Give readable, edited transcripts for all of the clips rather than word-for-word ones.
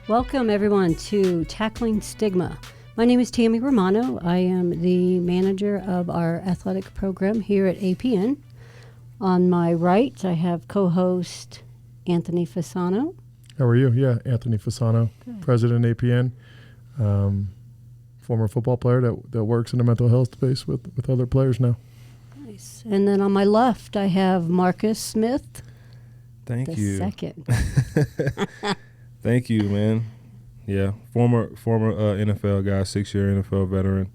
Welcome, everyone, to Tackling Stigma. My name is Tammy Romano. I am the manager of our athletic program here at APN. On my right, I have co-host Anthony Fasano. How are you? Yeah, Anthony Fasano, Good. President APN, former football player that works in the mental health space with other players now. Nice. And then on my left, I have Marcus Smith. Thank you. Second. Thank you, man. Yeah, former NFL guy, 6-year NFL veteran.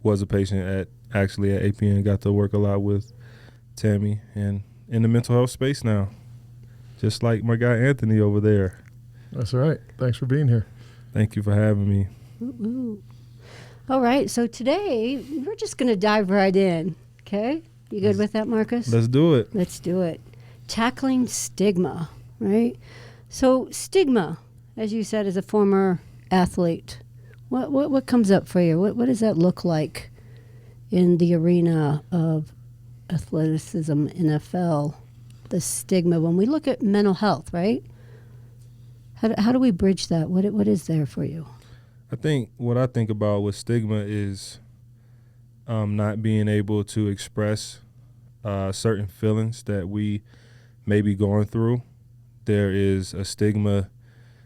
Was a patient at APN. Got to work a lot with Tammy and in the mental health space now, just like my guy Anthony over there. That's all right. Thanks for being here. Thank you for having me. Ooh. All right, so today we're just going to dive right in, okay? You good with that, Marcus? Let's do it. Let's do it. Tackling stigma, right? So stigma, as you said, as a former athlete, what comes up for you? What does that look like in the arena of athleticism, NFL, the stigma? When we look at mental health, right? How do we bridge that? What is there for you? I think what I think about with stigma is not being able to express certain feelings that we may be going through. There is a stigma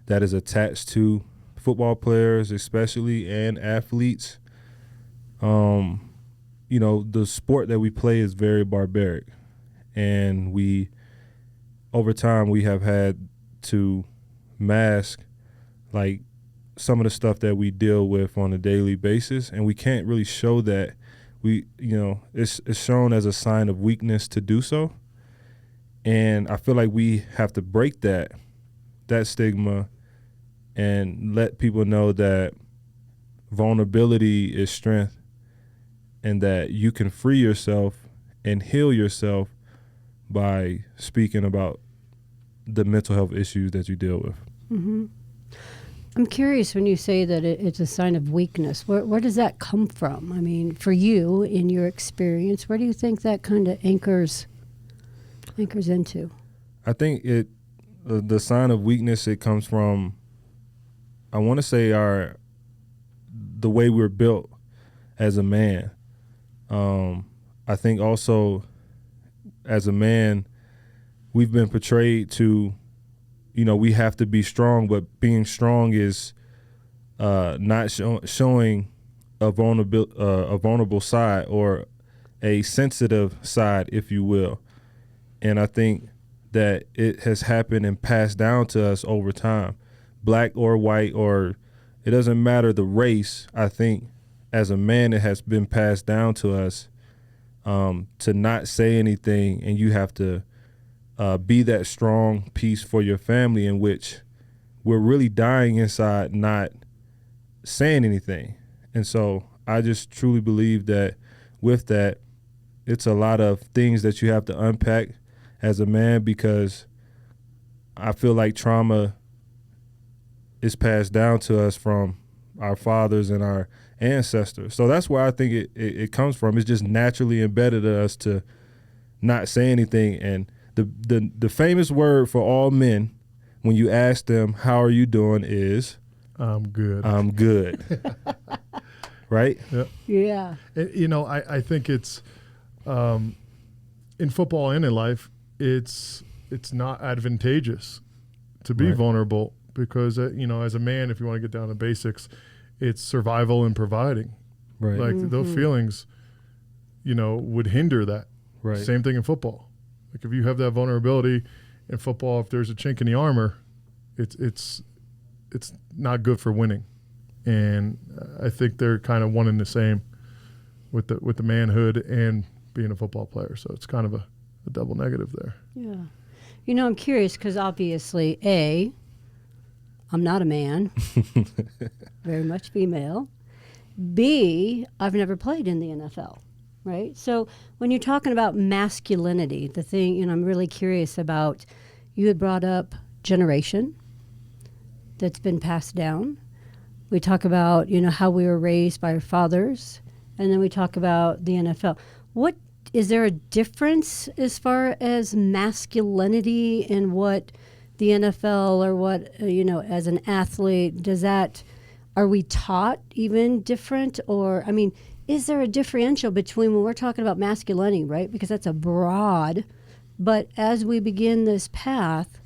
that is attached to football players, especially, and athletes. The sport that we play is very barbaric, and over time we have had to mask like some of the stuff that we deal with on a daily basis, and we can't really show that. It's shown as a sign of weakness to do so. And I feel like we have to break that stigma and let people know that vulnerability is strength and that you can free yourself and heal yourself by speaking about the mental health issues that you deal with. Mm-hmm. I'm curious when you say that it's a sign of weakness. Where does that come from? I mean, for you, in your experience, where do you think that kind of anchors into? I think the sign of weakness, it comes from, I want to say, the way we're built as a man. I think also as a man, we've been portrayed to, we have to be strong, but being strong is not showing a vulnerable side or a sensitive side, if you will. And I think that it has happened and passed down to us over time, black or white, or it doesn't matter the race. I think as a man, it has been passed down to us to not say anything, and you have to be that strong piece for your family, in which we're really dying inside not saying anything. And so I just truly believe that with that, it's a lot of things that you have to unpack as a man, because I feel like trauma is passed down to us from our fathers and our ancestors. So that's where I think it comes from. It's just naturally embedded in us to not say anything. And the famous word for all men when you ask them, how are you doing, is, I'm good. I'm good. Right? Yep. Yeah. And, I think it's in football and in life, it's not advantageous to be Right. vulnerable, because as a man, if you want to get down to basics, it's survival and providing. Right. Like those feelings, would hinder that. Right. Same thing in football. Like if you have that vulnerability in football, if there's a chink in the armor, it's not good for winning. And I think they're kind of one and the same with the manhood and being a football player. So it's kind of a double negative there. Yeah. I'm curious because obviously, A, I'm not a man, very much female. B, I've never played in the NFL, right? So when you're talking about masculinity, the thing, I'm really curious about, you had brought up generation that's been passed down. We talk about, how we were raised by our fathers, and then we talk about the NFL. Is there a difference as far as masculinity and what the NFL or what, as an athlete, are we taught even different? Or, I mean, is there a differential between when we're talking about masculinity, right? Because that's a broad, but as we begin this path,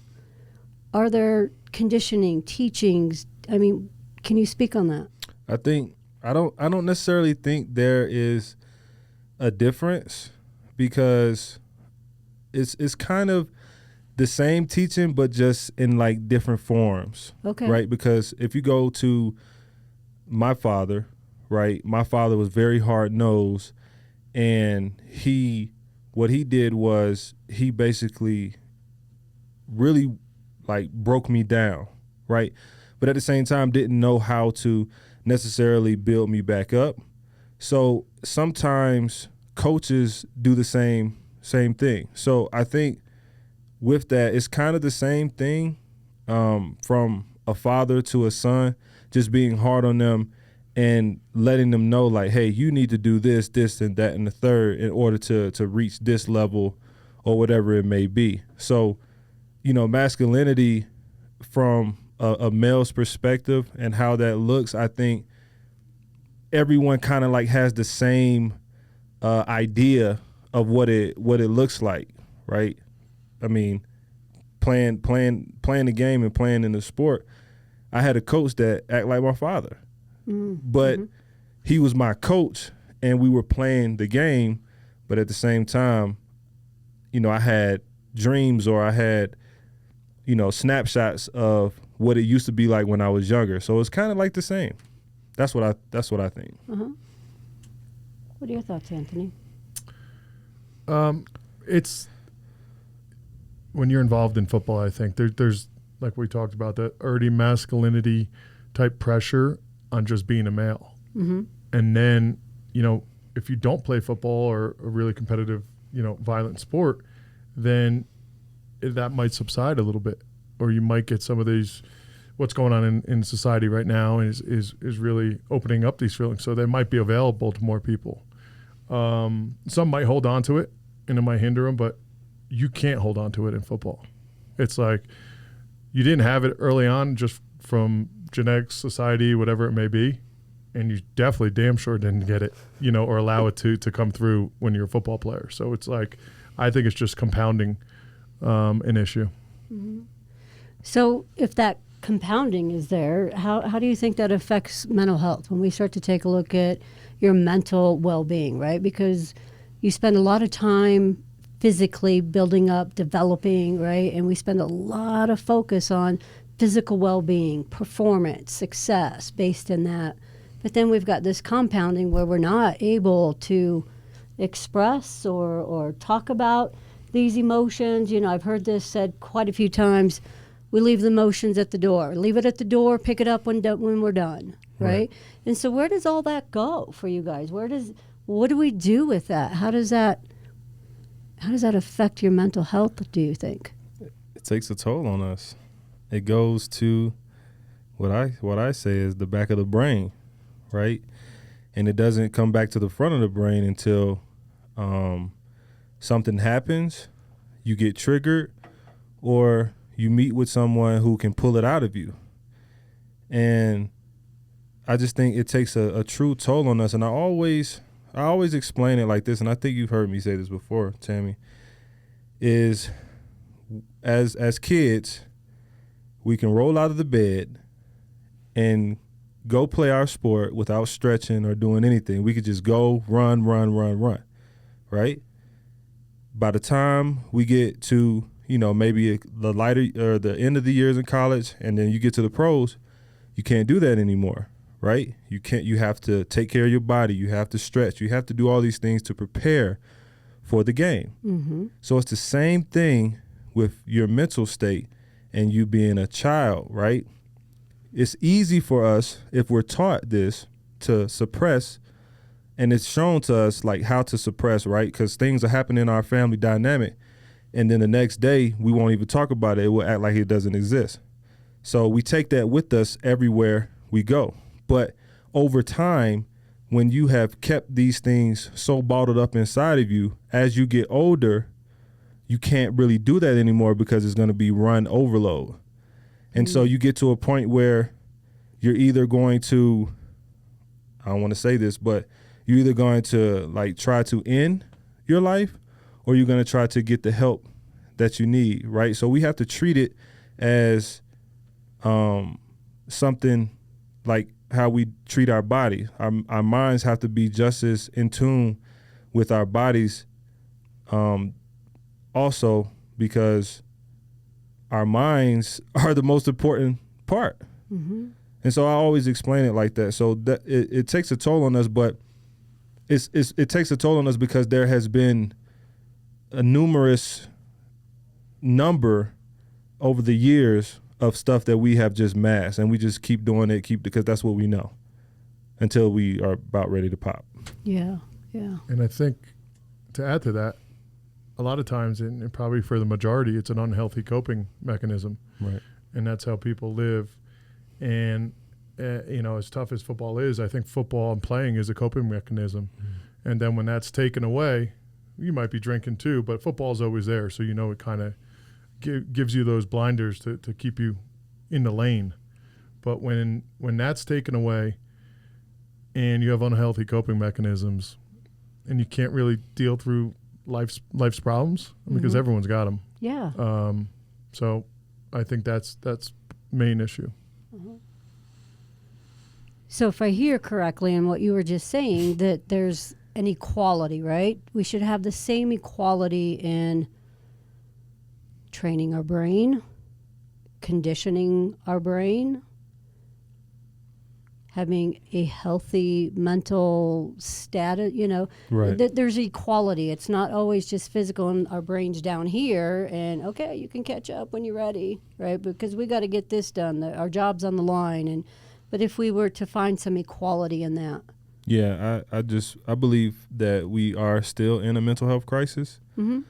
are there conditioning, teachings? I mean, can you speak on that? I don't necessarily think there is a difference, because it's kind of the same teaching, but just in like different forms. Okay. Right? Because if you go to my father, right? My father was very hard-nosed, and what he did was he basically really like broke me down, right? But at the same time didn't know how to necessarily build me back up. So sometimes coaches do the same thing. So I think with that, it's kind of the same thing, from a father to a son, just being hard on them and letting them know, like, hey, you need to do this, and that, and the third in order to reach this level or whatever it may be. So, masculinity from a male's perspective and how that looks, I think everyone kind of like has the same idea of what it looks like, right? I mean, playing the game and playing in the sport, I had a coach that act like my father, but he was my coach, and we were playing the game. But at the same time, I had dreams, or I had, snapshots of what it used to be like when I was younger. So it's kind of like the same. That's what I think. Uh-huh. What are your thoughts, Anthony? It's when you're involved in football, I think there's like we talked about, that early masculinity type pressure on just being a male. Mm-hmm. And then, if you don't play football or a really competitive, violent sport, then that might subside a little bit, or you might get some of these, what's going on in society right now is really opening up these feelings. So they might be available to more people. Some might hold on to it and it might hinder them, but you can't hold on to it in football. It's like you didn't have it early on just from genetics, society, whatever it may be, and you definitely damn sure didn't get it, or allow it to come through when you're a football player. So it's like, I think it's just compounding an issue. Mm-hmm. So if that compounding is there, how do you think that affects mental health when we start to take a look at your mental well-being, right? Because you spend a lot of time physically building up, developing, right? And we spend a lot of focus on physical well-being, performance, success based in that. But then we've got this compounding where we're not able to express or talk about these emotions. I've heard this said quite a few times. We leave the emotions at the door. Leave it at the door, pick it up when we're done, right? And so where does all that go for you guys? What do we do with that? How does that affect your mental health, do you think? It takes a toll on us. It goes to what I say is the back of the brain, right? And it doesn't come back to the front of the brain until something happens, you get triggered, or you meet with someone who can pull it out of you. And I just think it takes a true toll on us. And I always explain it like this, and I think you've heard me say this before, Tammy, is as kids, we can roll out of the bed and go play our sport without stretching or doing anything. We could just go run, right? By the time we get to, maybe the lighter or the end of the years in college, and then you get to the pros, you can't do that anymore, right? You have to take care of your body. You have to stretch. You have to do all these things to prepare for the game. Mm-hmm. So it's the same thing with your mental state and you being a child, right? It's easy for us, if we're taught this, to suppress, and it's shown to us like how to suppress, right? Because things are happening in our family dynamic, and then the next day we won't even talk about it. It will act like it doesn't exist. So we take that with us everywhere we go. But over time, when you have kept these things so bottled up inside of you, as you get older, you can't really do that anymore because it's going to be run overload. And so you get to a point where you're either going to, I don't want to say this, but you're either going to like try to end your life, or you're going to try to get the help that you need, right? So we have to treat it as something like how we treat our body. Our minds have to be just as in tune with our bodies also, because our minds are the most important part. Mm-hmm. And so I always explain it like that. So that it takes a toll on us, but it takes a toll on us because there has been a numerous number over the years of stuff that we have just masked, and we just keep doing it, because that's what we know until we are about ready to pop. Yeah, yeah. And I think to add to that, a lot of times, and probably for the majority, it's an unhealthy coping mechanism. Right. And that's how people live. And, as tough as football is, I think football and playing is a coping mechanism. Mm-hmm. And then when that's taken away, you might be drinking too, but football's always there. So, it kind of gives you those blinders to keep you in the lane. But when that's taken away and you have unhealthy coping mechanisms and you can't really deal through life's problems, because everyone's got them. Yeah. So I think that's main issue. So if I hear correctly in what you were just saying, that there's an equality, right? We should have the same equality in training our brain, conditioning our brain, having a healthy mental status, Right. There's equality. It's not always just physical and our brain's down here and, okay, you can catch up when you're ready, right? Because we got to get this done. Our job's on the line. But if we were to find some equality in that. Yeah, I believe that we are still in a mental health crisis. Mm-hmm.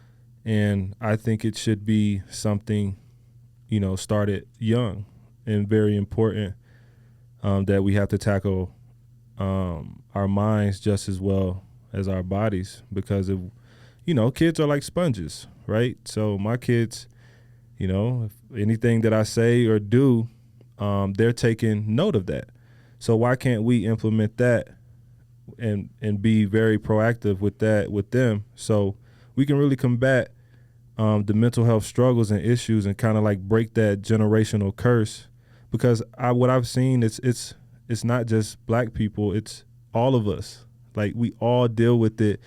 And I think it should be something, started young and very important, that we have to tackle our minds just as well as our bodies, because kids are like sponges, right? So my kids, if anything that I say or do, they're taking note of that. So why can't we implement that and be very proactive with that with them, so we can really combat the mental health struggles and issues and kind of like break that generational curse? Because what I've seen, it's not just black people, it's all of us. Like, we all deal with it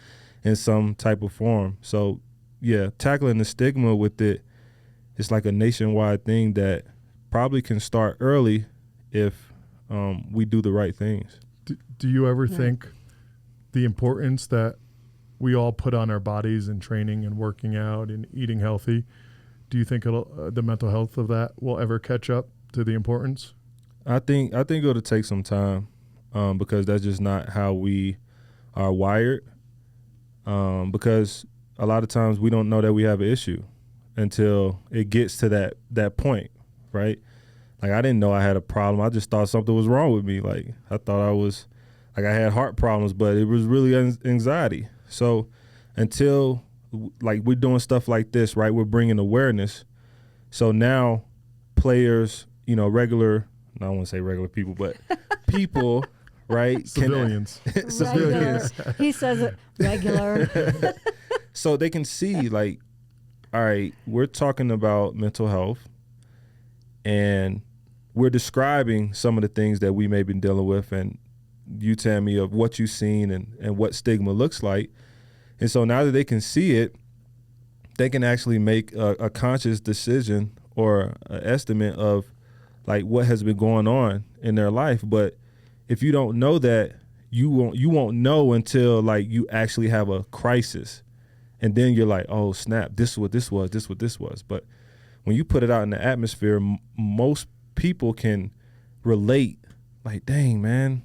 in some type of form. So yeah, tackling the stigma with it, it's like a nationwide thing that probably can start early if we do the right things. Do you ever think the importance that we all put on our bodies in training and working out and eating healthy, do you think the mental health of that will ever catch up to the importance? I think it'll take some time, because that's just not how we are wired. Because a lot of times we don't know that we have an issue until it gets to that point, right? Like, I didn't know I had a problem. I just thought something was wrong with me. Like, I thought I had heart problems, but it was really anxiety. So until like we're doing stuff like this, right, we're bringing awareness. So now players, regular, I don't want to say regular people, but people, right? Civilians. Civilians. He says it regular. So they can see, like, all right, we're talking about mental health and we're describing some of the things that we may be dealing with, and you tell me of what you've seen and what stigma looks like. And so now that they can see it, they can actually make a conscious decision or an estimate of like what has been going on in their life. But if you don't know that, you won't know until like you actually have a crisis. And then you're like, oh snap, this is what this was. But when you put it out in the atmosphere, most people can relate, like, dang, man.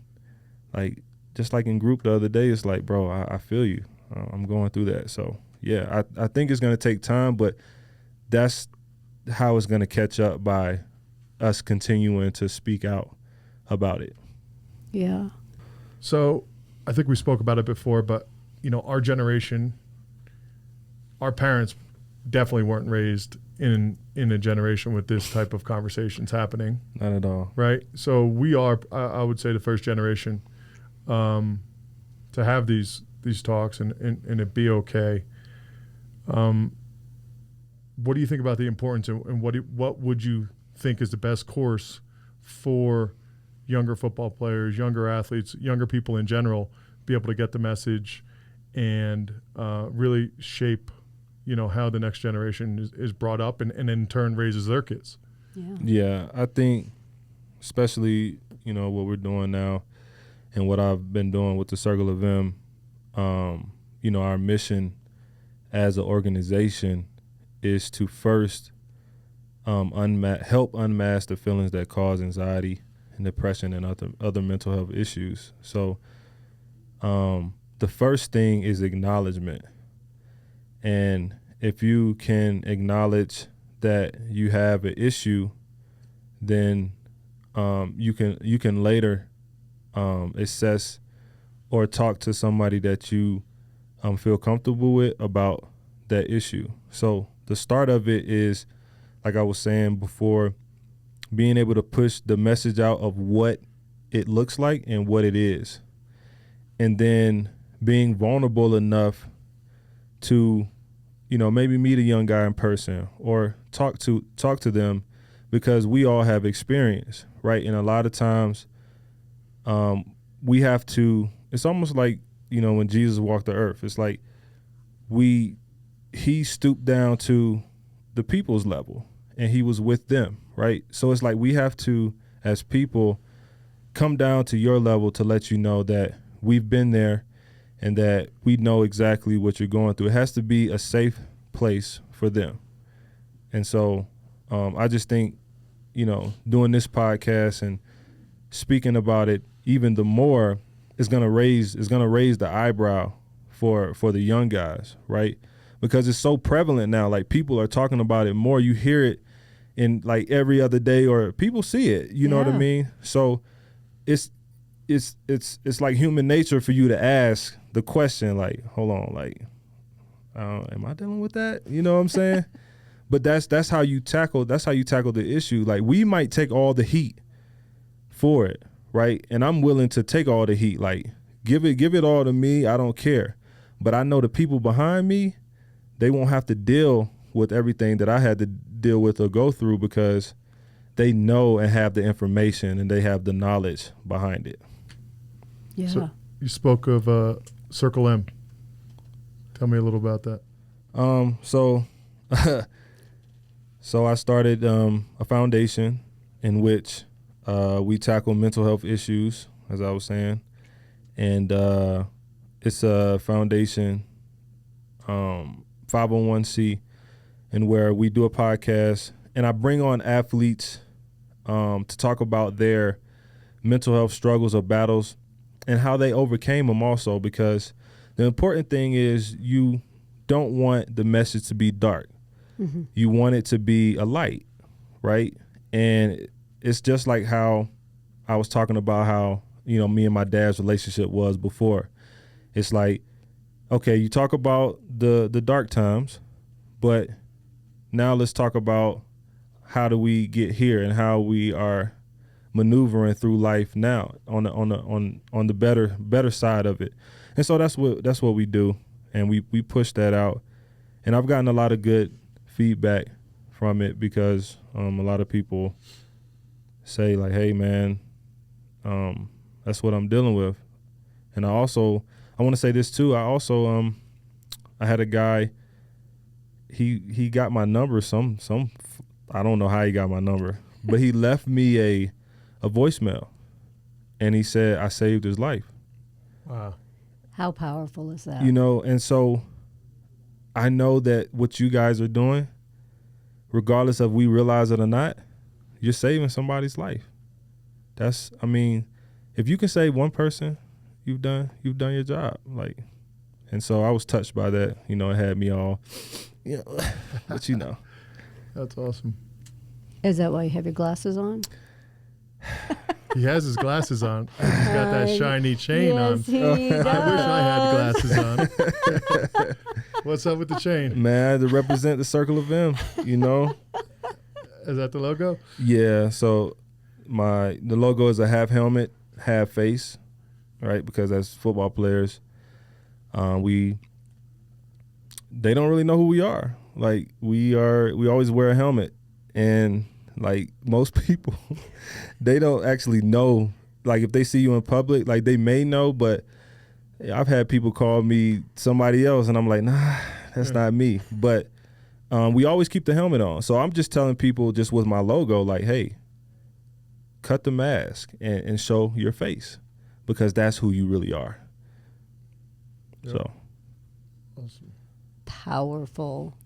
Like, just like in group the other day, it's like, bro, I feel you. I'm going through that. So, yeah, I think it's going to take time, but that's how it's going to catch up, by us continuing to speak out about it. Yeah. So I think we spoke about it before, but, our generation, our parents definitely weren't raised in a generation with this type of conversations happening. Not at all. Right. So we are, I would say, the first generation to have these talks and it be okay. What do you think about the importance and what would you think is the best course for younger football players, younger athletes, younger people in general, be able to get the message and really shape, how the next generation is brought up and in turn raises their kids? Yeah, I think especially, what we're doing now and what I've been doing with the Circle of M, our mission as an organization is to first help unmask the feelings that cause anxiety and depression and other mental health issues. So the first thing is acknowledgement. And if you can acknowledge that you have an issue, then you can later assess or talk to somebody that you feel comfortable with about that issue. So the start of it is, like I was saying before, being able to push the message out of what it looks like and what it is. And then being vulnerable enough to, maybe meet a young guy in person or talk to them, because we all have experience, right? And a lot of times we have to, it's almost like, when Jesus walked the earth, it's like he stooped down to the people's level and he was with them, right? So it's like we have to, as people, come down to your level to let you know that we've been there and that we know exactly what you're going through. It has to be a safe place for them. And so I just think, doing this podcast and speaking about it even the more is going to raise the eyebrow for the young guys, right? Because it's so prevalent now. Like, people are talking about it more. You hear it in like every other day, or people see it. You know what I mean? So it's like human nature for you to ask the question, like, hold on, like, am I dealing with that? You know what I'm saying? But that's how you tackle the issue. Like, we might take all the heat for it, right? And I'm willing to take all the heat. Like, give it all to me. I don't care. But I know the people behind me, they won't have to deal with everything that I had to deal with or go through, because they know and have the information and they have the knowledge behind it. Yeah. So you spoke of Circle M. Tell me a little about that. So I started a foundation in which we tackle mental health issues, as I was saying. And it's a foundation, 501c, and where we do a podcast and I bring on athletes to talk about their mental health struggles or battles and how they overcame them also, because the important thing is you don't want the message to be dark. Mm-hmm. You want it to be a light, right? And it's just like how I was talking about how, me and my dad's relationship was before. It's like, okay, you talk about the dark times, but now let's talk about how do we get here and how we are maneuvering through life now on the better side of it. And so that's what we do, and we push that out. And I've gotten a lot of good feedback from it, because a lot of people say, like, hey man, that's what I'm dealing with. And I want to say this too. I had a guy, he got my number, some I don't know how he got my number, but he left me a voicemail, and he said I saved his life. Wow. How powerful is that? And so I know that what you guys are doing, regardless of we realize it or not, you're saving somebody's life. If you can save one person, you've done your job. Like, and so I was touched by that. It had me all, but That's awesome. Is that why you have your glasses on? He has his glasses on. He's got that shiny chain on. He does. I wish I had glasses on. What's up with the chain? Man, I had to represent the Circle of M, you know? Is that the logo? Yeah, so the logo is a half helmet, half face, right? Because as football players, they don't really know who we are. Like we always wear a helmet, and like most people, they don't actually know. Like if they see you in public, like they may know, but I've had people call me somebody else, and I'm like, nah, that's not me. But we always keep the helmet on. So I'm just telling people just with my logo, like, hey, cut the mask and show your face, because that's who you really are. Yep. So. Awesome. Powerful.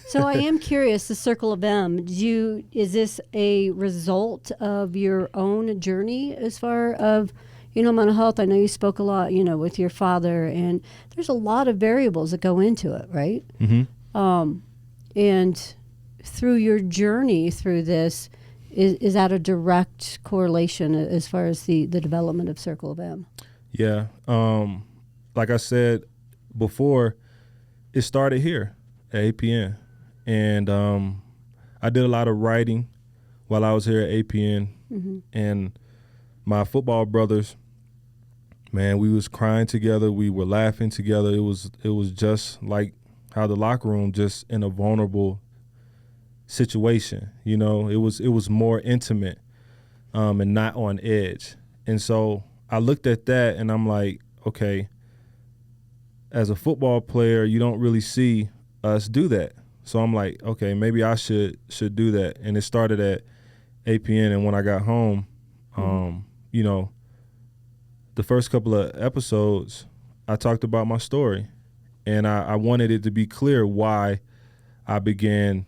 So I am curious, the Circle of M, is this a result of your own journey as far of, mental health? I know you spoke a lot, with your father, and there's a lot of variables that go into it, right? Mm-hmm. And through your journey through this, is that a direct correlation as far as the development of Circle of M? Yeah. Like I said before, it started here at APN. And I did a lot of writing while I was here at APN. Mm-hmm. And my football brothers, man, we was crying together. We were laughing together. It was just like how the locker room, just in a vulnerable situation. It was more intimate and not on edge. And so I looked at that and I'm like, okay, as a football player, you don't really see us do that. So I'm like, okay, maybe I should do that. And it started at APN. And when I got home, the first couple of episodes, I talked about my story. And I wanted it to be clear why I began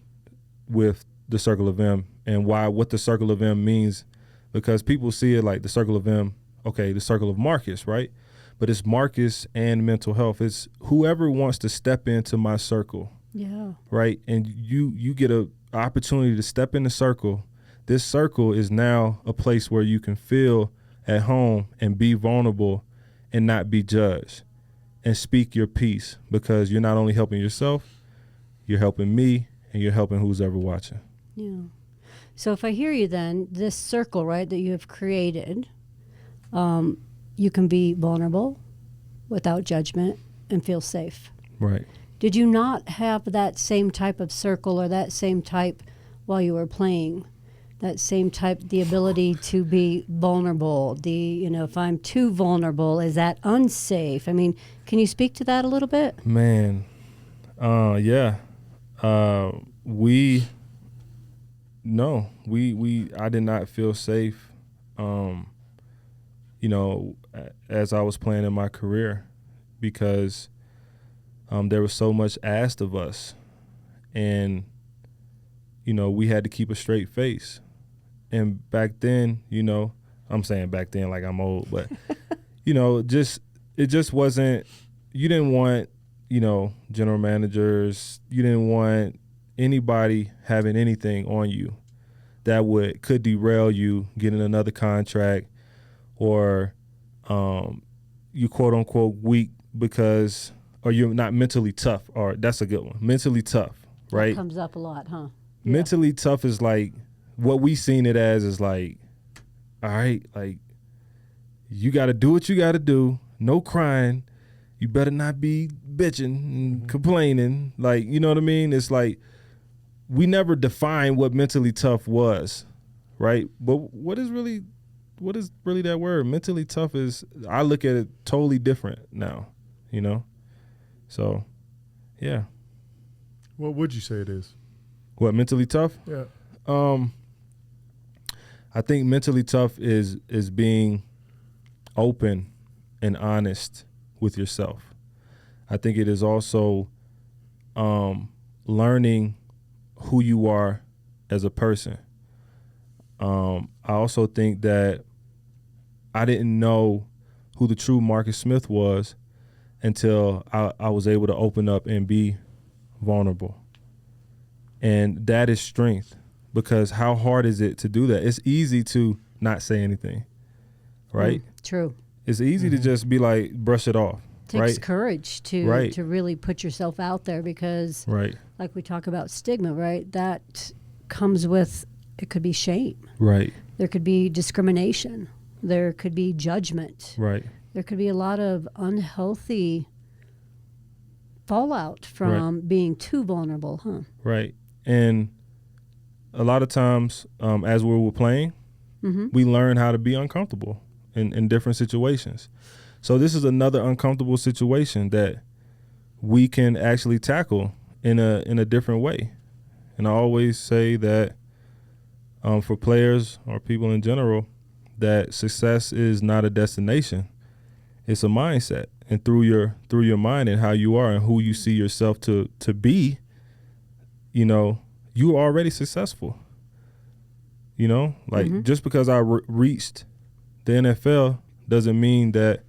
with the Circle of M and what the Circle of M means. Because people see it like the Circle of M, okay, the Circle of Marcus, right? But it's Marcus and mental health. It's whoever wants to step into my circle. Yeah. Right. And you get an opportunity to step in the circle. This circle is now a place where you can feel at home and be vulnerable and not be judged and speak your piece, because you're not only helping yourself, you're helping me, and you're helping who's ever watching. Yeah. So if I hear you then, this circle, right, that you have created, you can be vulnerable without judgment and feel safe. Right. Did you not have that same type of circle or that same type while you were playing? That same type, the ability to be vulnerable, if I'm too vulnerable, is that unsafe? I mean, can you speak to that a little bit? Man, yeah. I did not feel safe, as I was playing in my career, because there was so much asked of us, and, we had to keep a straight face. And back then, I'm saying back then like I'm old, but, it just wasn't, you didn't want, general managers, you didn't want anybody having anything on you that could derail you getting another contract, or you quote unquote weak or you're not mentally tough, or that's a good one. Mentally tough, right? That comes up a lot, huh? Mentally tough is like, what we seen it as is like, all right, like you got to do what you got to do. No crying. You better not be bitching and complaining. Like, you know what I mean? It's like, we never defined what mentally tough was, right? But what is really that word? Mentally tough is, I look at it totally different now, So, yeah. What would you say it is? What, mentally tough? Yeah. I think mentally tough is being open and honest with yourself. I think it is also learning who you are as a person. I also think that I didn't know who the true Marcus Smith was until I was able to open up and be vulnerable. And that is strength, because how hard is it to do that? It's easy to not say anything, right? True. It's easy to just be like, brush it off, Takes right? courage to Right. to really put yourself out there because, Right. like we talk about stigma, right? That comes with, it could be shame. Right. There could be discrimination. There could be judgment. Right. There could be a lot of unhealthy fallout from being too vulnerable, huh? Right. And a lot of times, as we were playing, Mm-hmm. we learn how to be uncomfortable in different situations. So this is another uncomfortable situation that we can actually tackle in a different way. And I always say that for players or people in general, that success is not a destination; it's a mindset. And through your mind and how you are and who you see yourself to be, you know, you are already successful. You know, like Mhm. just because I reached the NFL doesn't mean that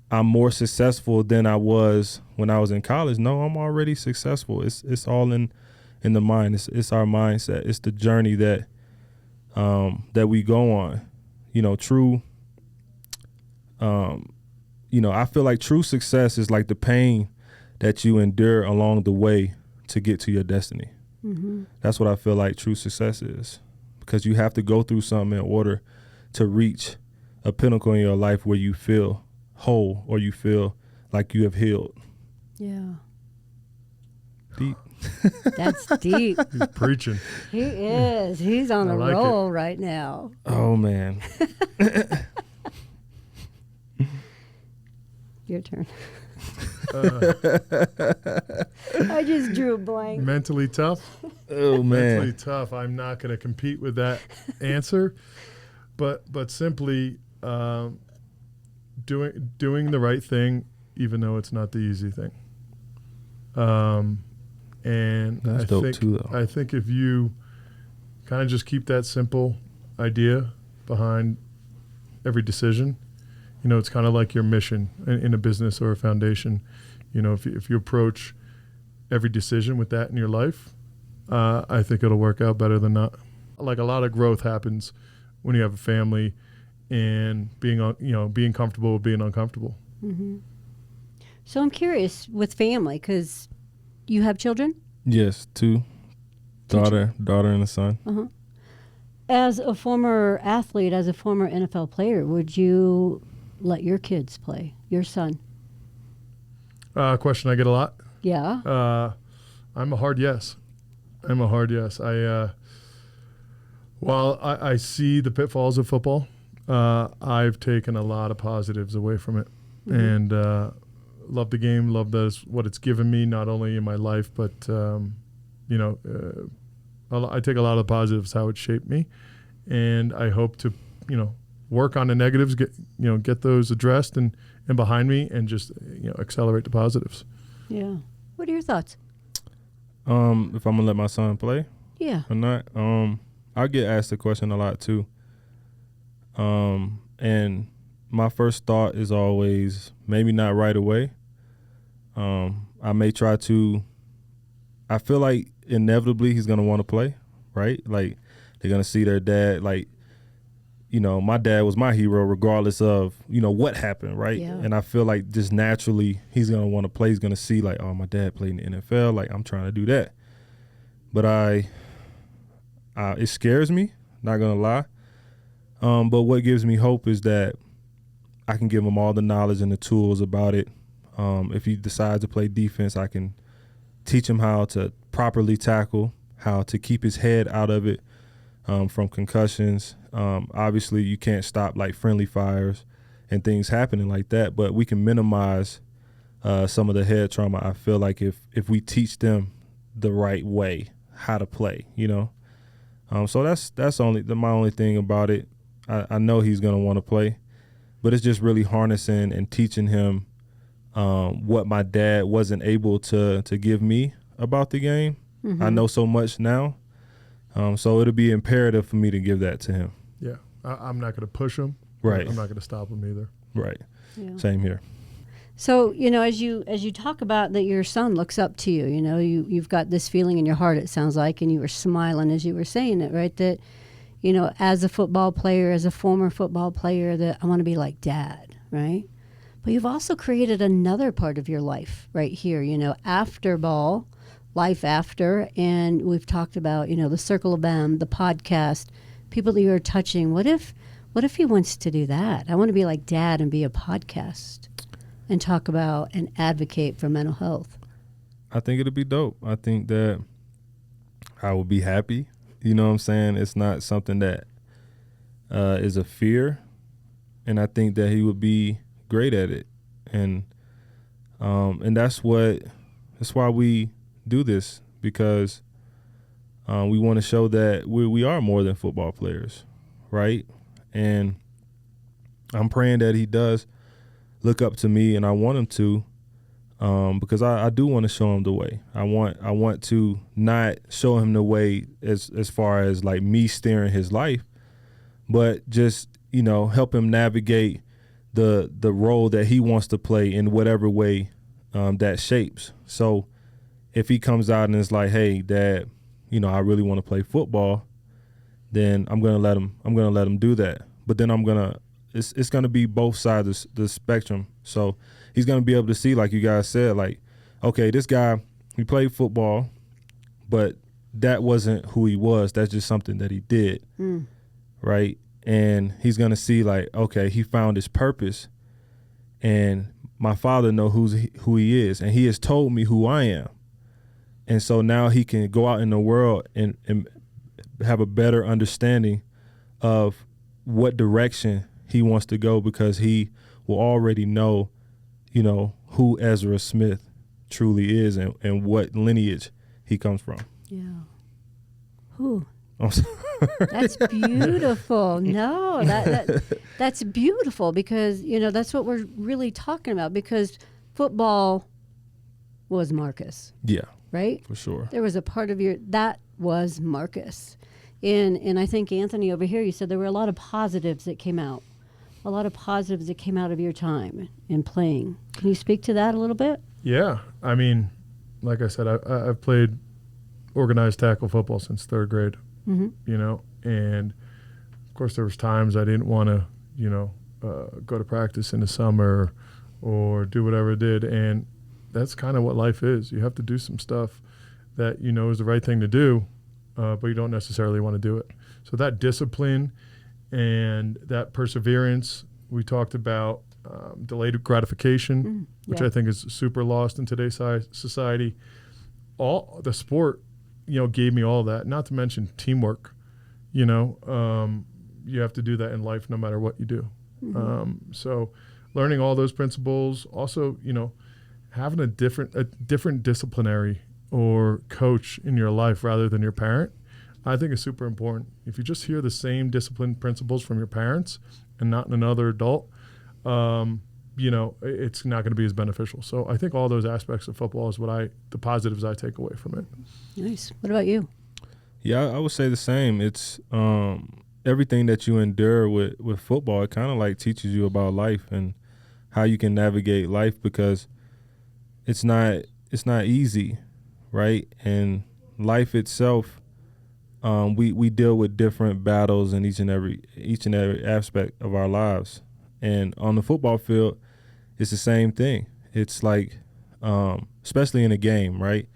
I'm more successful than I was when I was in college. No, I'm already successful. It's all in the mind. It's our mindset. It's the journey that that we go on. You know, you know, I feel like true success is like the pain that you endure along the way to get to your destiny. Mm-hmm. That's what I feel like true success is, because you have to go through something in order to reach a pinnacle in your life where you feel whole or you feel like you have healed. Yeah. Deep. That's deep. He's preaching. He is. He's on I a like roll right now. Oh, man. Your turn. Uh, I just drew a blank. mentally tough. Oh, Mentally man. tough. I'm not going to compete with that answer, but simply doing the right thing, even though it's not the easy thing. And That's I dope think too, though. I think if you kind of just keep that simple idea behind every decision, you know, it's kind of like your mission in a business or a foundation. You know, if you approach every decision with that in your life, I think it'll work out better than not. Like a lot of growth happens when you have a family and being comfortable with being uncomfortable. Mm-hmm. So I'm curious with family, because you have children? Yes, two. Daughter and a son. Uh-huh. As a former athlete, as a former NFL player, would you let your kids play, your son? Question I get a lot. Yeah. I'm a hard yes. While I see the pitfalls of football, I've taken a lot of positives away from it, and love the game, love what it's given me, not only in my life, but I take a lot of the positives, how it shaped me, and I hope to work on the negatives, get those addressed and behind me, and just accelerate the positives. Yeah. What are your thoughts? If I'm gonna let my son play Yeah. or not, I get asked the question a lot too. And my first thought is always maybe not right away. I may try to. I feel like inevitably he's gonna want to play, right? Like they're gonna see their dad. Like, my dad was my hero regardless of what happened, right? Yeah. And I feel like just naturally he's gonna want to play. He's gonna see like, oh, my dad played in the NFL. Like I'm trying to do that, but it scares me. Not gonna lie. But what gives me hope is that I can give him all the knowledge and the tools about it. If he decides to play defense, I can teach him how to properly tackle, how to keep his head out of it from concussions. Obviously, you can't stop like friendly fires and things happening like that, but we can minimize some of the head trauma. I feel like if we teach them the right way how to play, so that's my only thing about it. I know he's going to want to play, but it's just really harnessing and teaching him what my dad wasn't able to give me about the game. Mm-hmm. I know so much now, so it'll be imperative for me to give that to him. Yeah, I'm not going to push him. Right. I'm not going to stop him either. Right. Yeah. Same here. So, as you talk about that your son looks up to you, you've got this feeling in your heart, it sounds like, and you were smiling as you were saying it, right? That, as a football player, as a former football player, that I want to be like dad, right? But you've also created another part of your life right here, after ball, life after. And we've talked about, the Circle of M, the podcast, people that you're touching. What if he wants to do that? I want to be like Dad and be a podcast and talk about and advocate for mental health. I think it'll be dope. I think that I will be happy. You know what I'm saying? It's not something that is a fear. And I think that he would be great at it. And that's why we do this, because we want to show that we are more than football players, right? And I'm praying that he does look up to me, and I want him to, because I do want to show him the way. I want to not show him the way as far as like me steering his life, but just, help him navigate the role that he wants to play in whatever way that shapes. So if he comes out and is like, hey, Dad, I really want to play football, then I'm gonna let him do that. But then it's gonna be both sides of the spectrum. So he's gonna be able to see, like you guys said, like, okay, this guy, he played football, but that wasn't who he was. That's just something that he did, right? And he's gonna see, like, okay, he found his purpose, and my father knows who he is, and he has told me who I am. And so now he can go out in the world and have a better understanding of what direction he wants to go, because he will already know, who Ezra Smith truly is and what lineage he comes from. Yeah. Who? That's beautiful. No, that's beautiful, because, that's what we're really talking about, because football was Marcus. Yeah. Right? For sure. There was a part of that was Marcus. And I think, Anthony, over here, you said there were a lot of positives that came out. A lot of positives that came out of your time in playing. Can you speak to that a little bit? Yeah. I mean, like I said, I've played organized tackle football since third grade, and of course there was times I didn't want to, go to practice in the summer or do whatever I did. And that's kind of what life is. You have to do some stuff that is the right thing to do, but you don't necessarily want to do it. So that discipline and that perseverance, we talked about delayed gratification, which I think is super lost in today's society. All the sport, gave me all that. Not to mention teamwork. You have to do that in life no matter what you do. So learning all those principles, also, having a different disciplinary or coach in your life rather than your parent, I think is super important. If you just hear the same discipline principles from your parents and not in another adult, it's not going to be as beneficial. So I think all those aspects of football is the positives I take away from it. Nice. What about you? Yeah, I would say the same. It's everything that you endure with football, it kind of like teaches you about life and how you can navigate life, because it's not easy, right? And life itself, we deal with different battles in each and every aspect of our lives. And on the football field, it's the same thing. It's like, especially in a game, right?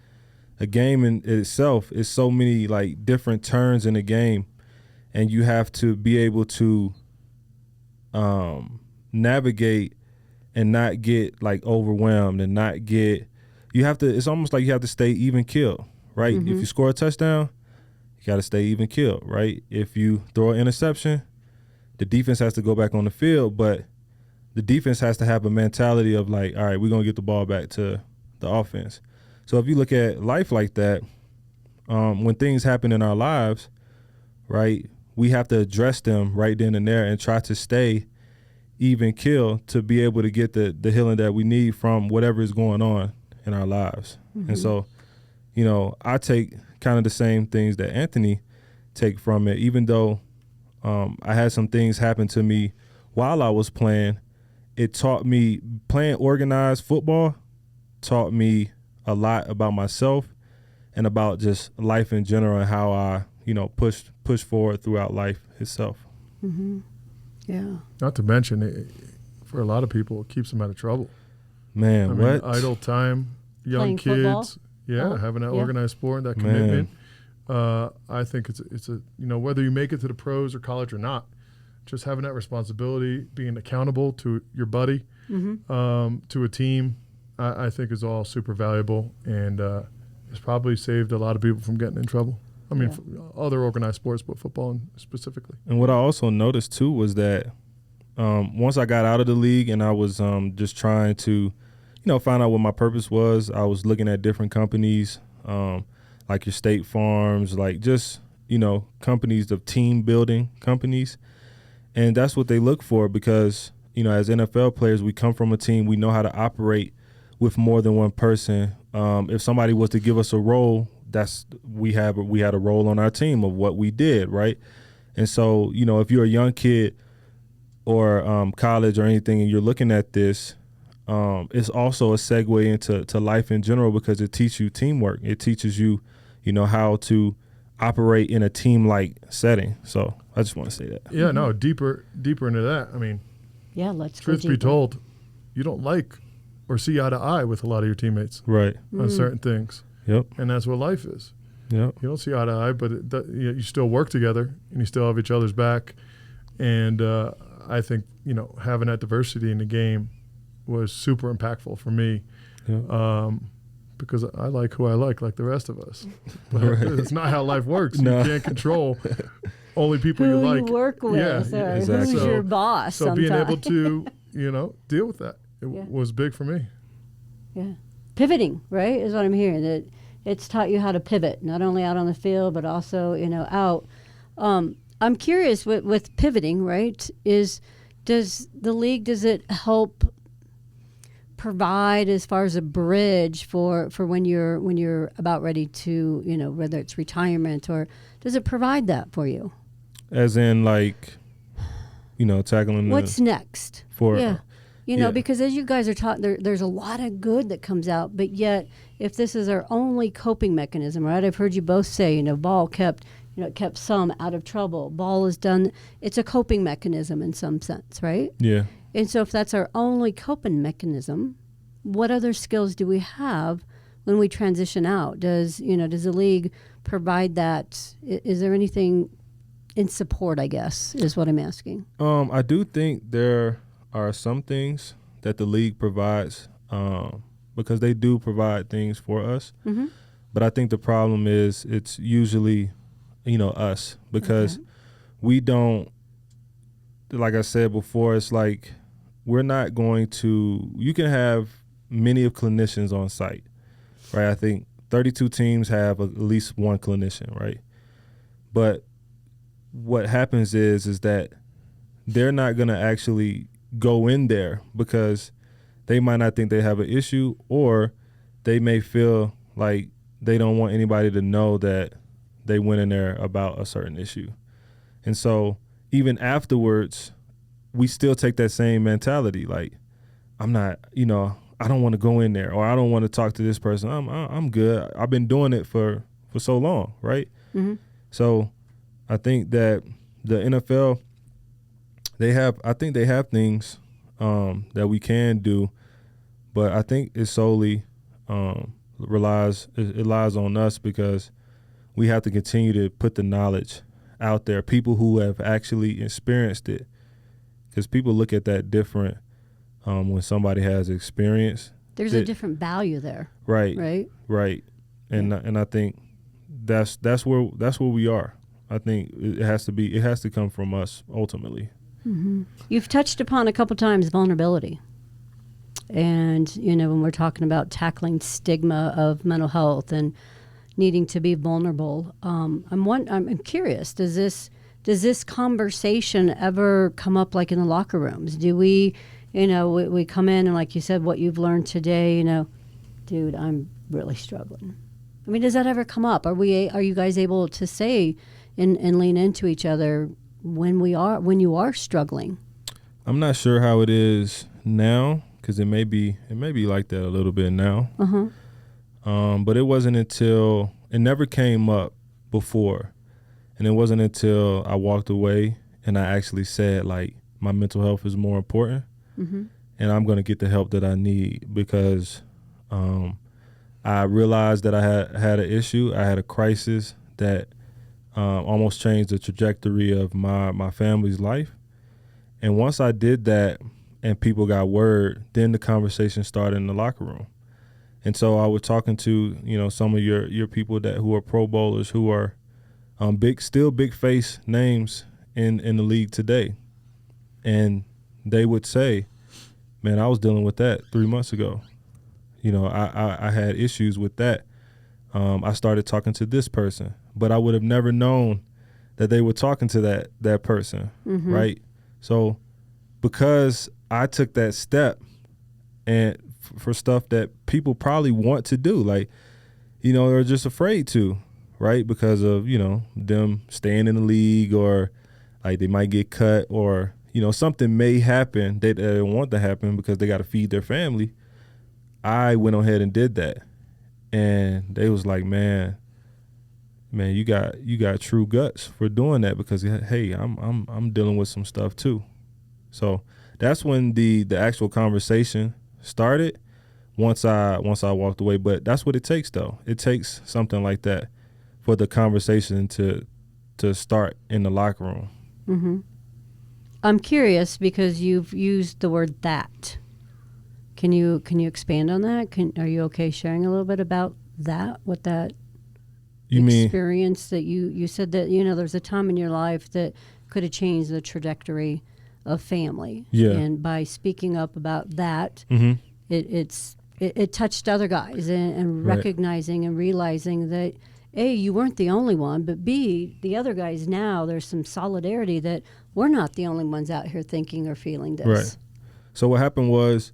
A game in itself is so many like different turns in a game, and you have to be able to navigate and not get like overwhelmed and not get. It's almost like you have to stay even keel, right? If you score a touchdown, you got to stay even keel, right? If you throw an interception, the defense has to go back on the field, but the defense has to have a mentality of like, all right, we're going to get the ball back to the offense. So if you look at life like that, when things happen in our lives, right, we have to address them right then and there and try to stay even keel to be able to get the healing that we need from whatever is going on in our lives. And so, I take kind of the same things that Anthony take from it, even though I had some things happen to me while I was playing. It taught me, playing organized football taught me a lot about myself and about just life in general and how I, push forward throughout life itself. Yeah. Not to mention, for a lot of people, it keeps them out of trouble. Man, I mean, what? idle time, young Playing football? kids, yeah, Oh, having that yeah. organized sport, that Man. commitment. I think it's a whether you make it to the pros or college or not, just having that responsibility, being accountable to your buddy, to a team, I think is all super valuable, and it's probably saved a lot of people from getting in trouble. I mean, other organized sports, but football specifically. And what I also noticed too was that once I got out of the league and I was just trying to, find out what my purpose was, I was looking at different companies, like your State Farms, like just, companies of team building companies. And that's what they look for because, as NFL players, we come from a team, we know how to operate with more than one person. If somebody was to give us a role, we had a role on our team of what we did, right? And so, if you're a young kid or college or anything and you're looking at this, it's also a segue into life in general because it teaches you teamwork. It teaches you, how to operate in a team-like setting. So I just want to say that. Yeah, no, deeper into that. I mean, Yeah, let's go truth be deeper. told, you don't like or see eye to eye with a lot of your teammates Right. on certain things, Yep. and that's what life is. Yep. You don't see eye to eye, but you still work together and you still have each other's back. And I think having that diversity in the game was super impactful for me. Yep. Because I like who I like the rest of us. But Right. it's not how life works. No. You can't control only people Who you you like. work with, Yeah, or exactly. who's your boss. So being able sometimes. to, deal with that, it Yeah. was big for me. Yeah. Pivoting, right, is what I'm hearing. That it's taught you how to pivot, not only out on the field, but also, out. I'm curious with pivoting, right, does it help provide as far as a bridge for when you're about ready to, whether it's retirement, or does it provide that for you? As in, like, tackling What's next? for Yeah. Yeah. Because as you guys are taught, there's a lot of good that comes out, but yet if this is our only coping mechanism, right? I've heard you both say, ball kept some out of trouble. Ball is done. It's a coping mechanism in some sense, right? Yeah. And so if that's our only coping mechanism, what other skills do we have when we transition out? Does the league provide that? Is there anything in support, I guess, is what I'm asking. I do think there are some things that the league provides because they do provide things for us. Mm-hmm. But I think the problem is it's usually, us because we don't, like I said before, it's like we're not going to, you can have many of clinicians on site, right? I think 32 teams have at least one clinician, right? But what happens is that they're not going to actually go in there because they might not think they have an issue, or they may feel like they don't want anybody to know that they went in there about a certain issue. And so even afterwards, we still take that same mentality. Like, I'm not, I don't want to go in there, or I don't want to talk to this person. I'm good. I've been doing it for so long, right? Mm-hmm. So I think that the NFL, they have things that we can do, but I think it solely relies on us because we have to continue to put the knowledge out there, people who have actually experienced it, because people look at that different when somebody has experience. There's a different value there, Right. right? And I think that's where we are. I think it has to come from us ultimately. Mm-hmm. You've touched upon a couple times vulnerability. And, when we're talking about tackling stigma of mental health and needing to be vulnerable, I'm curious, does this conversation ever come up like in the locker rooms? Do we, we come in and like you said, what you've learned today, dude, I'm really struggling. I mean, does that ever come up? Are you guys able to say and lean into each other when you are struggling? I'm not sure how it is now, because it may be like that a little bit now. Uh-huh. But it never came up before, and it wasn't until I walked away and I actually said, like, my mental health is more important. and I'm going to get the help that I need because I realized that I had an issue. I had a crisis that almost changed the trajectory of my family's life. And once I did that and people got word, then the conversation started in the locker room. And so I was talking to, some of your people who are Pro Bowlers, who are big face names in the league today. And they would say, man, I was dealing with that 3 months ago. I had issues with that. I started talking to this person, but I would have never known that they were talking to that person, right? So because I took that step and for stuff that people probably want to do, like, they're just afraid to, right? Because of, them staying in the league, or like they might get cut, or, something may happen that they don't want to happen because they got to feed their family. I went ahead and did that. And they was like, man, you got true guts for doing that, because hey, I'm dealing with some stuff too. So that's when the actual conversation started once I walked away. But that's what it takes, though. It takes something like that for the conversation to start in the locker room. Mm-hmm. I'm curious because you've used the word "that." Can you expand on that? Are you okay sharing a little bit about that? What that experience that you said that there's a time in your life that could have changed the trajectory of family. Yeah. And by speaking up about that, Mm-hmm. it touched other guys and Right. recognizing and realizing that A, you weren't the only one, but B, the other guys now, there's some solidarity that we're not the only ones out here thinking or feeling this. Right. So what happened was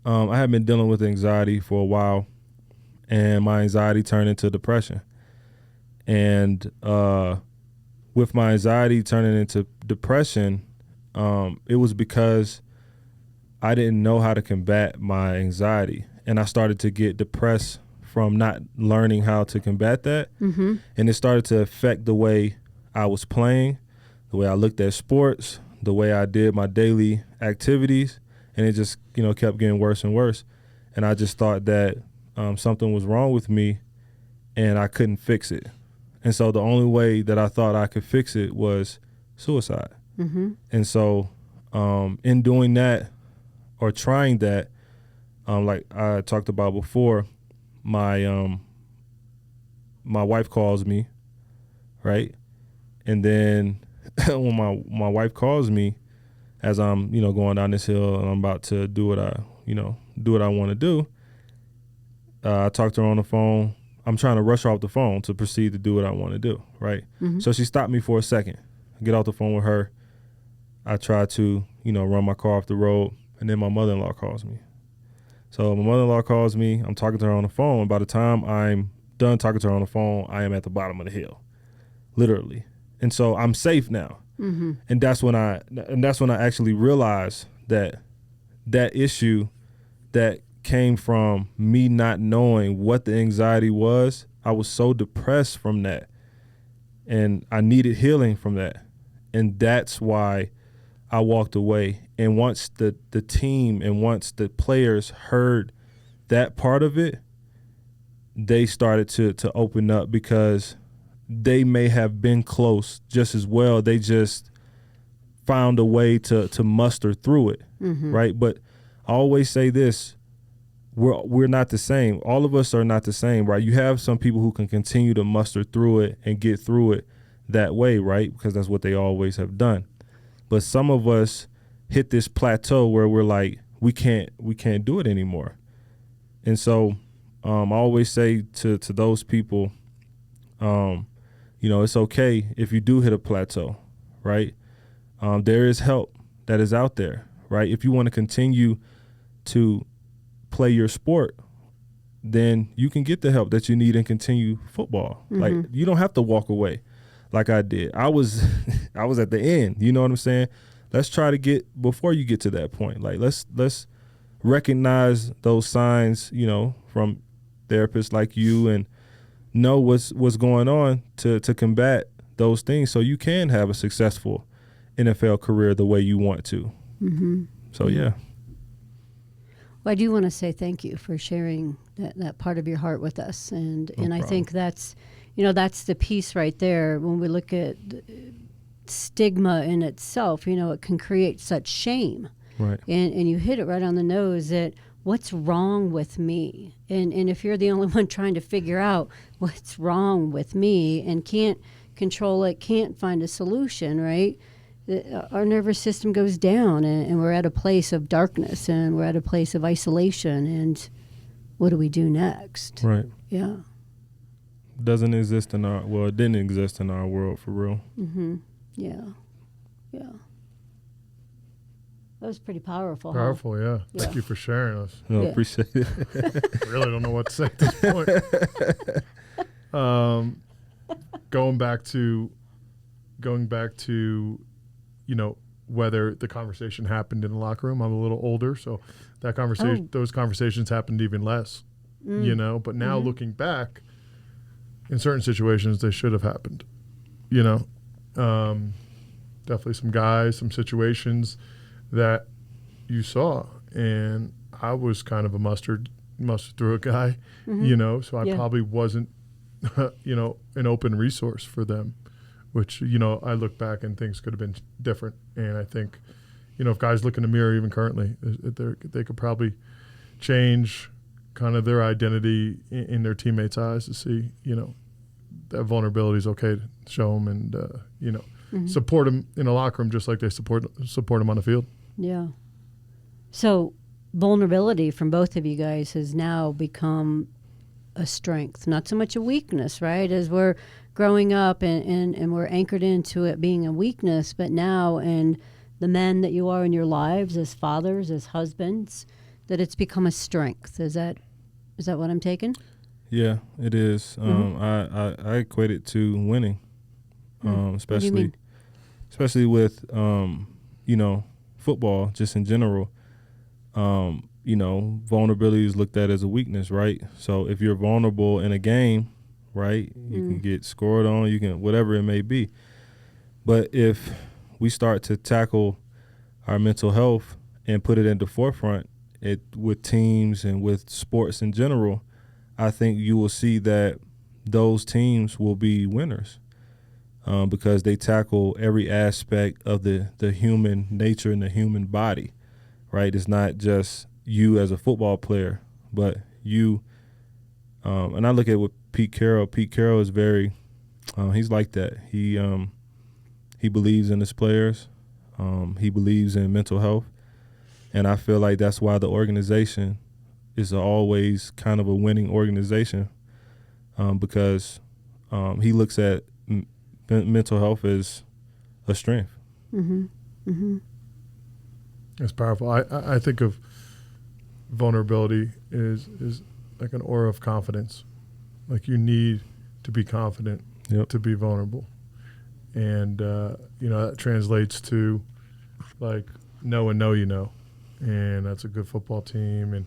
I had been dealing with anxiety for a while, and my anxiety turned into depression. And with my anxiety turning into depression, it was because I didn't know how to combat my anxiety. And I started to get depressed from not learning how to combat that. Mm-hmm. And it started to affect the way I was playing, the way I looked at sports, the way I did my daily activities. And it just, kept getting worse and worse. And I just thought that something was wrong with me and I couldn't fix it. And so the only way that I thought I could fix it was suicide. Mm-hmm. And so in doing that or trying that, like I talked about before, my wife calls me, right? And then when my wife calls me as I'm, going down this hill and I'm about to do what I want to do, I talked to her on the phone. I'm trying to rush her off the phone to proceed to do what I want to do, right? Mm-hmm. So she stopped me for a second. I get off the phone with her. I try to, run my car off the road, and then my mother-in-law calls me. So my mother-in-law calls me. I'm talking to her on the phone. And by the time I'm done talking to her on the phone, I am at the bottom of the hill, literally. And so I'm safe now. Mm-hmm. And that's when I actually realized that issue that came from me not knowing what the anxiety was. I was so depressed from that, and I needed healing from that. And that's why I walked away. And once the team and once the players heard that part of it, they started to open up, because they may have been close just as well. They just found a way to muster through it, Mm-hmm. right? But I always say this, we're not the same. All of us are not the same, right? You have some people who can continue to muster through it and get through it that way, right? Because that's what they always have done. But some of us hit this plateau where we're like, we can't do it anymore. And so I always say to those people, it's okay if you do hit a plateau, right? There is help that is out there, right? If you want to continue to play your sport, then you can get the help that you need and continue football. Mm-hmm. Like, you don't have to walk away like I did. I was at the end, you know what I'm saying? Let's try to get before you get to that point. Like, let's recognize those signs, from therapists like you, and know what's going on to combat those things so you can have a successful NFL career the way you want to. Mm-hmm. So, yeah. Well, I do want to say thank you for sharing that part of your heart with us, and No I problem. think that's, that's the piece right there. When we look at stigma in itself, it can create such shame, Right. and you hit it right on the nose that what's wrong with me, and if you're the only one trying to figure out what's wrong with me and can't control it, can't find a solution, right? Our nervous system goes down, and we're at a place of darkness, and we're at a place of isolation, and what do we do next? Right. Yeah. Doesn't exist in our, well, it didn't exist in our world for real. Mm-hmm. Yeah. Yeah. That was pretty powerful. Huh? Powerful, yeah. Yeah. Thank you for sharing us. No, Yeah. appreciate it. I really don't know what to say at this point. Going back to, whether the conversation happened in the locker room. I'm a little older, so that conversation, those conversations happened even less. But now looking back, in certain situations, they should have happened. Definitely some guys, some situations that you saw, and I was kind of a mustard through a guy, so I Yeah. probably wasn't, an open resource for them, which, I look back and things could have been different. And I think, if guys look in the mirror, even currently, they could probably change kind of their identity in their teammates' eyes to see, that vulnerability is okay to show them and, support them in the locker room just like they support them on the field. Yeah. So vulnerability from both of you guys has now become a strength, not so much a weakness, right? As we're growing up and we're anchored into it being a weakness, but now in the men that you are in your lives as fathers, as husbands, that it's become a strength. Is that what I'm taking? Yeah, it is. I equate it to winning, What do you especially mean? with football, just in general. Vulnerability is looked at as a weakness, right? So if you're vulnerable in a game, right, you can get scored on, you can, whatever it may be. But if we start to tackle our mental health and put it in the forefront, with teams and with sports in general, I think you will see that those teams will be winners, because they tackle every aspect of the human nature and the human body, right? It's not just you as a football player, but you. And I look at with Pete Carroll. Pete Carroll is very, he's like that. He believes in his players. He believes in mental health. And I feel like that's why the organization is always kind of a winning organization, because he looks at mental health as a strength. Mm-hmm. Mm-hmm. It's powerful. I think of vulnerability is like an aura of confidence. Like you need to be confident to be vulnerable. And, that translates to like know and know you know. And that's a good football team. And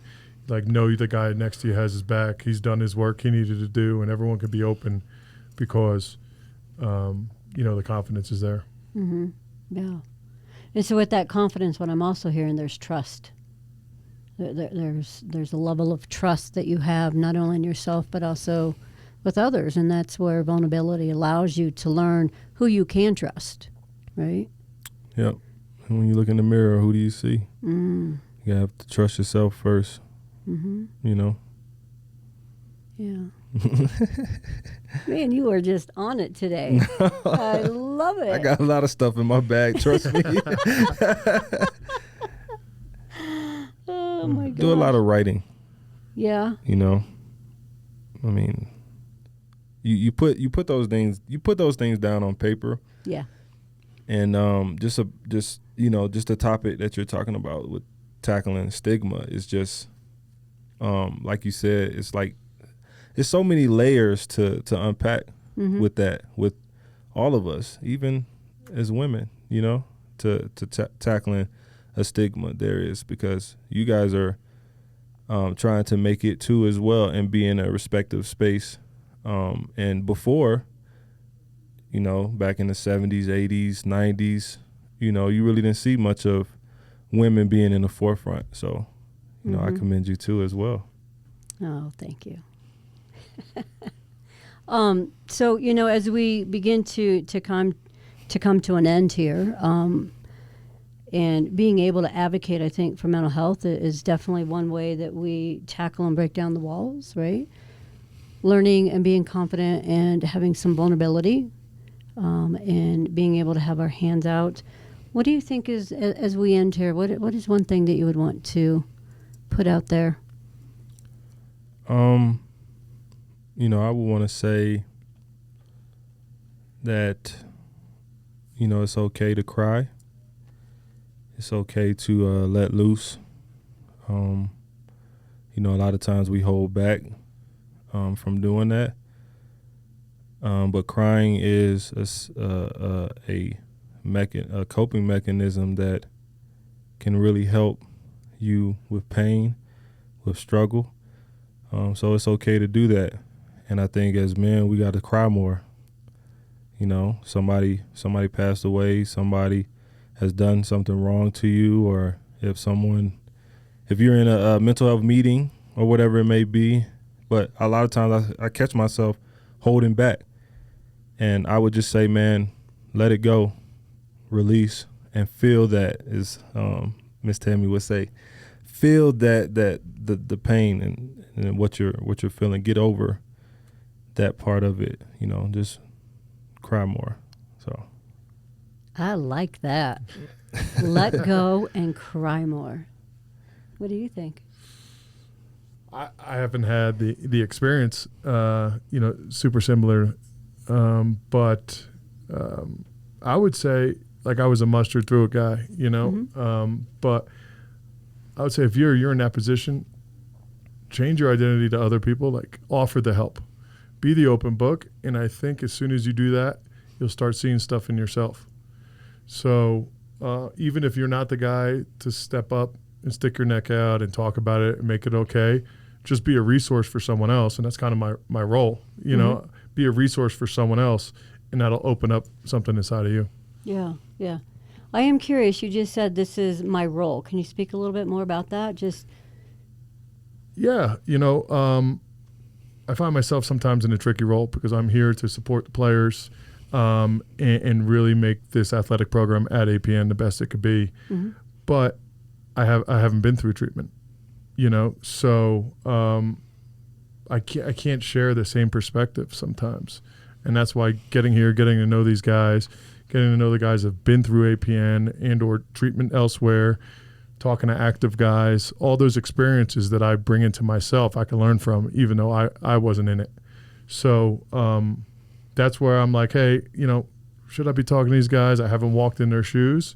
like know the guy next to you has his back. He's done his work he needed to do, and everyone can be open because, the confidence is there. Mm-hmm. Yeah. And so with that confidence, what I'm also hearing, there's trust. There's a level of trust that you have not only in yourself but also with others, and that's where vulnerability allows you to learn who you can trust, right? Yep. And when you look in the mirror, who do you see? Mm. You have to trust yourself first. Mm-hmm. Yeah. Man, you are just on it today. I love it. I got a lot of stuff in my bag. Trust me. Oh my god. Do a lot of writing. Yeah. I mean, you put those things down on paper. Yeah. And just the topic that you're talking about with tackling stigma is just, like you said, it's like it's so many layers to unpack with that, with all of us, even as women, to tackling a stigma there is, because you guys are trying to make it too as well and be in a respective space. And before, back in the 70s, 80s, 90s, you really didn't see much of women being in the forefront. So, you know, I commend you too as well. Oh, thank you. So, you know, as we begin to come to an end here, and being able to advocate, I think, for mental health is definitely one way that we tackle and break down the walls, right? Learning and being confident and having some vulnerability, and being able to have our hands out. What do you think is, as we end here, what is one thing that you would want to put out there? You know, I would want to say that, you know, it's okay to cry. It's okay to let loose. You know, a lot of times we hold back from doing that. But crying is a coping mechanism that can really help you with pain, with struggle. So it's okay to do that. And I think as men, we got to cry more. You know, somebody passed away, somebody has done something wrong to you, or if you're in a mental health meeting or whatever it may be. But a lot of times I catch myself holding back. And I would just say, man, let it go, release, and feel that, as Miss Tammy would say, feel that the pain and what you're feeling. Get over that part of it, you know, just cry more. So I like that. Let go and cry more. What do you think? I haven't had the experience, you know, super similar, but I would say, like, I was a mustard through it guy, you know, but I would say if you're in that position, change your identity to other people, like offer the help, be the open book. And I think as soon as you do that, you'll start seeing stuff in yourself. So even if you're not the guy to step up and stick your neck out and talk about it and make it okay, just be a resource for someone else. And that's kind of my role, you know, be a resource for someone else, and that'll open up something inside of you. Yeah, yeah. I am curious. You just said this is my role. Can you speak a little bit more about that? Yeah, you know, I find myself sometimes in a tricky role because I'm here to support the players and really make this athletic program at APN the best it could be. But I haven't been through treatment, you know, so I can't share the same perspective sometimes. And that's why getting here, getting to know these guys, getting to know the guys that have been through APN and or treatment elsewhere, talking to active guys, all those experiences that I bring into myself, I can learn from, even though I wasn't in it. So that's where I'm like, hey, you know, should I be talking to these guys? I haven't walked in their shoes,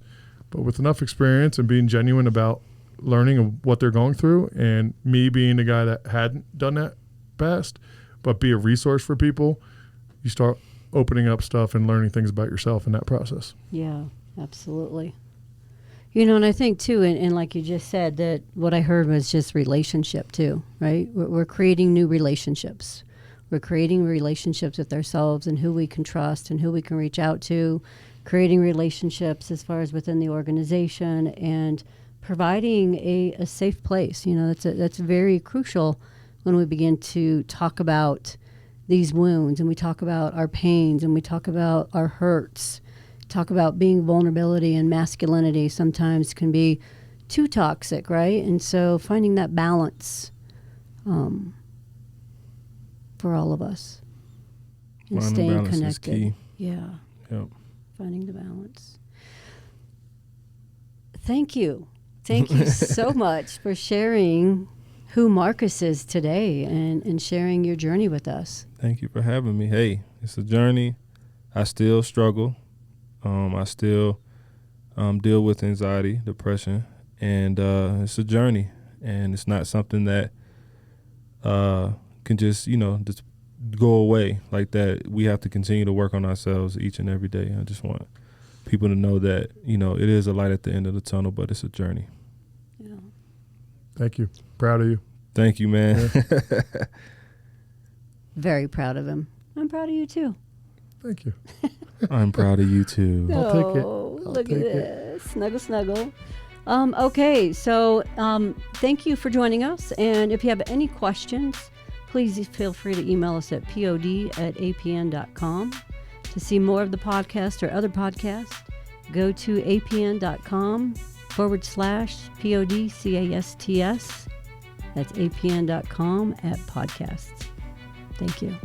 but with enough experience and being genuine about learning of what they're going through, and me being the guy that hadn't done that past, but be a resource for people, you start opening up stuff and learning things about yourself in that process. Yeah, absolutely. You know, and I think too, and like you just said, that what I heard was just relationship too, right? We're creating new relationships. We're creating relationships with ourselves and who we can trust and who we can reach out to, creating relationships as far as within the organization, and providing a safe place. You know, that's very crucial when we begin to talk about these wounds, and we talk about our pains, and we talk about our hurts, talk about being vulnerability and masculinity sometimes can be too toxic, right? And so finding that balance for all of us and Finding staying balance connected. is key. Yeah. Yep. Finding the balance. Thank you. Thank you so much for sharing who Marcus is today and sharing your journey with us. Thank you for having me. Hey, it's a journey. I still struggle. I still deal with anxiety, depression, and it's a journey. And it's not something that can just go away like that. We have to continue to work on ourselves each and every day. I just want people to know that, it is a light at the end of the tunnel, but it's a journey. Yeah. Thank you. Proud of you. Thank you, man. Yeah. Very proud of him. I'm proud of you too. Thank you. I'm proud of you too. I'll take it. Oh, I'll look take at it. this. Snuggle, snuggle. Okay, so thank you for joining us. And if you have any questions, please feel free to email us at pod@apn.com. To see more of the podcast or other podcasts, go to apn.com/podcasts. That's apn.com/podcasts. Thank you.